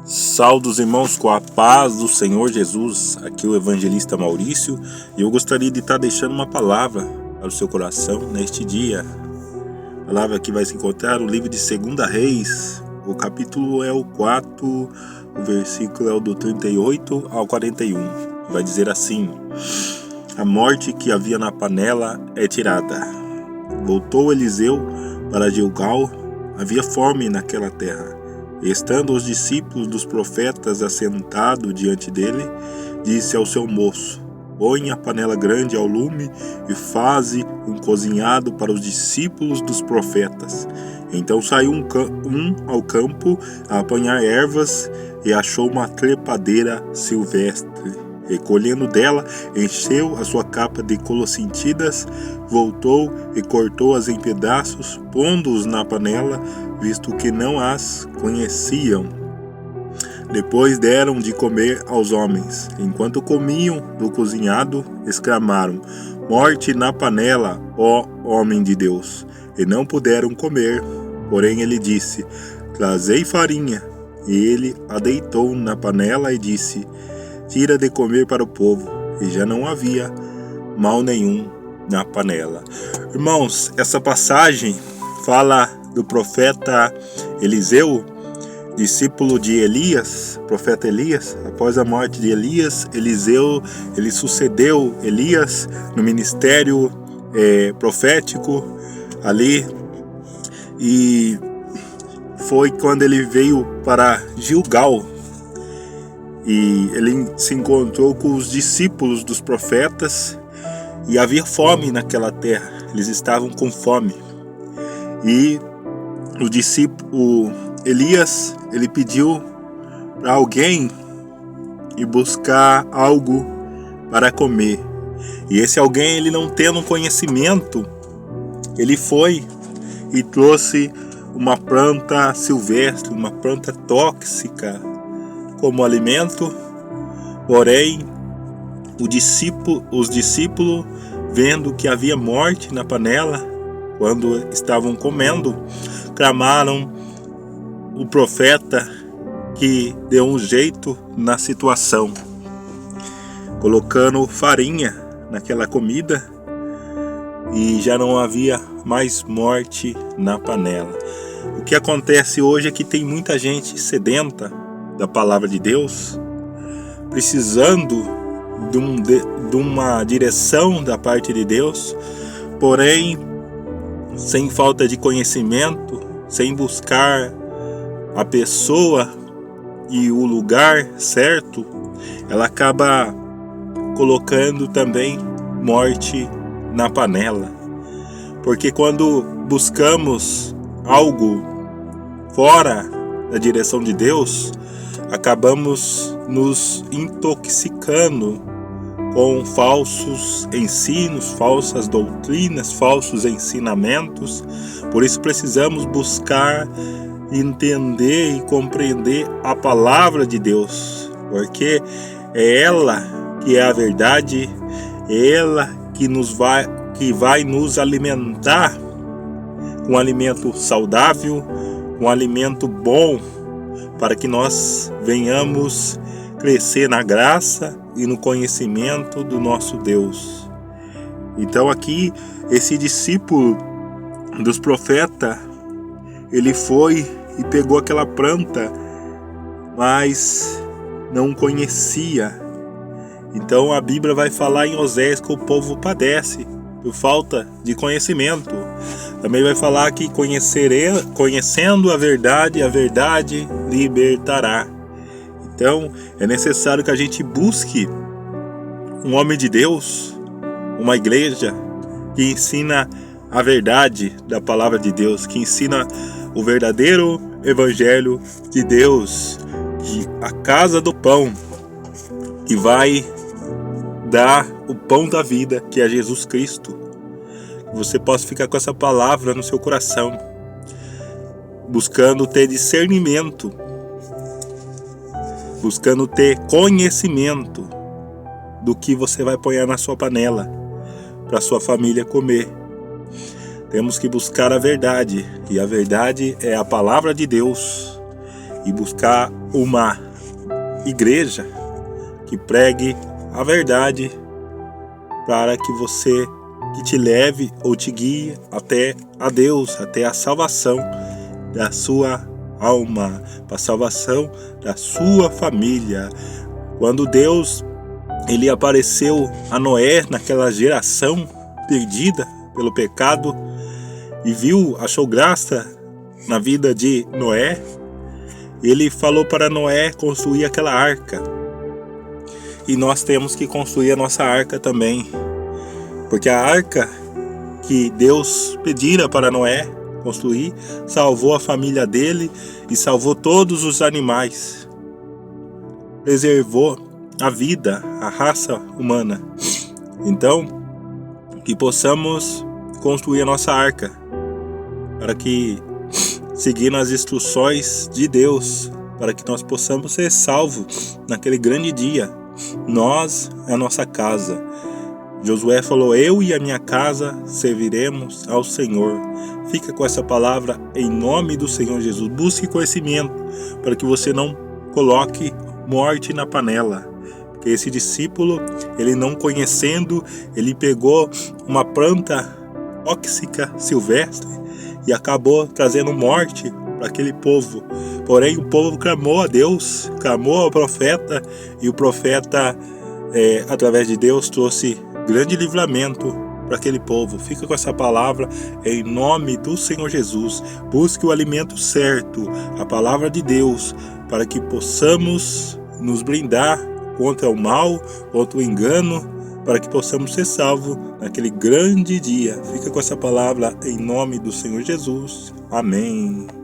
Saudos, irmãos, com a paz do Senhor Jesus. Aqui é o evangelista Maurício e eu gostaria de estar deixando uma palavra para o seu coração neste dia. A palavra que vai se encontrar no livro de 2 Reis, o capítulo é o 4, o versículo é o do 38 ao 41. Vai dizer assim: a morte que havia na panela é tirada. Voltou Eliseu para Gilgal, havia fome naquela terra. E estando os discípulos dos profetas assentados diante dele, disse ao seu moço: põe a panela grande ao lume e faze um cozinhado para os discípulos dos profetas. Então saiu um ao campo a apanhar ervas e achou uma trepadeira silvestre. Recolhendo dela, encheu a sua capa de colossíntidas, voltou e cortou-as em pedaços, pondo-os na panela, visto que não as conheciam. Depois deram de comer aos homens. Enquanto comiam do cozinhado, exclamaram: morte na panela, ó homem de Deus! E não puderam comer. Porém ele disse: trazei farinha. E ele a deitou na panela e disse: tira de comer para o povo. E já não havia mal nenhum na panela. Irmãos, essa passagem fala do profeta Eliseu, discípulo de Elias, profeta Elias. Após a morte de Elias, Eliseu, ele sucedeu Elias no ministério profético ali, e foi quando ele veio para Gilgal e ele se encontrou com os discípulos dos profetas e havia fome naquela terra, eles estavam com fome. E o discípulo Elias, ele pediu para alguém ir buscar algo para comer. E esse alguém, ele não tendo conhecimento, ele foi e trouxe uma planta silvestre, uma planta tóxica como alimento. Porém, os discípulos, vendo que havia morte na panela, quando estavam comendo, clamaram o profeta que deu um jeito na situação, colocando farinha naquela comida, e já não havia mais morte na panela. O que acontece hoje é que tem muita gente sedenta da palavra de Deus, precisando de uma direção da parte de Deus, porém sem falta de conhecimento, sem buscar a pessoa e o lugar certo, ela acaba colocando também morte na panela. Porque quando buscamos algo fora da direção de Deus, acabamos nos intoxicando com falsos ensinos, falsas doutrinas, falsos ensinamentos. Por isso precisamos buscar entender e compreender a palavra de Deus, porque é ela que é a verdade, é ela que vai nos alimentar com alimento saudável, com alimento bom, para que nós venhamos crescer na graça e no conhecimento do nosso Deus. Então aqui, esse discípulo dos profetas, ele foi e pegou aquela planta, mas não conhecia. Então a Bíblia vai falar em Oséias que o povo padece por falta de conhecimento. Também vai falar que conhecendo a verdade libertará. Então é necessário que a gente busque um homem de Deus, uma igreja que ensina a verdade da palavra de Deus, que ensina o verdadeiro evangelho de Deus, a casa do pão, que vai dar o pão da vida, que é Jesus Cristo. Que você possa ficar com essa palavra no seu coração, buscando ter discernimento, buscando ter conhecimento do que você vai pôr na sua panela para sua família comer. Temos que buscar a verdade, e a verdade é a palavra de Deus, e buscar uma igreja que pregue a verdade para que te leve ou te guie até a Deus, até a salvação da sua alma, para a salvação da sua família. Quando Deus ele apareceu a Noé naquela geração perdida pelo pecado e achou graça na vida de Noé, ele falou para Noé construir aquela arca. E nós temos que construir a nossa arca também, porque a arca que Deus pedira para Noé construir salvou a família dele e salvou todos os animais, preservou a vida, a raça humana. Então, que possamos construir a nossa arca, para que, seguindo as instruções de Deus, para que nós possamos ser salvos naquele grande dia, nós e a nossa casa. Josué falou: eu e a minha casa serviremos ao Senhor. Fica com essa palavra em nome do Senhor Jesus. Busque conhecimento para que você não coloque morte na panela. Porque esse discípulo, ele não conhecendo, ele pegou uma planta tóxica silvestre e acabou trazendo morte para aquele povo. Porém, o povo clamou a Deus, clamou ao profeta, e o profeta, através de Deus, trouxe grande livramento para aquele povo. Fica com essa palavra em nome do Senhor Jesus. Busque o alimento certo, a palavra de Deus, para que possamos nos blindar contra o mal, contra o engano, para que possamos ser salvos naquele grande dia. Fica com essa palavra em nome do Senhor Jesus. Amém.